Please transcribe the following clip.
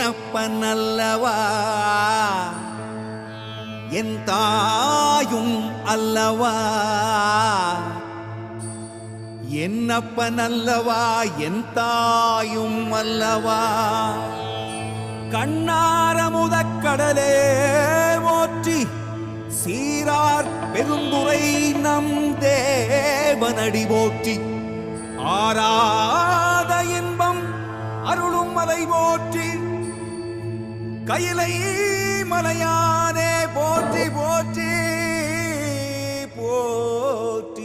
என்னப்பன் அல்லவா என் தாயும் அல்லவா என்னப்பன் அல்லவா என் தாயும் அல்லவா கண்ணாரமுதக்கடலே போற்றி சீரார் பெருந்துரை நம் தேவனடி போற்றி ஆராத இன்பம் அருளும் மலை போற்றி கையிலை மலையானே போற்றி போற்றி போற்றி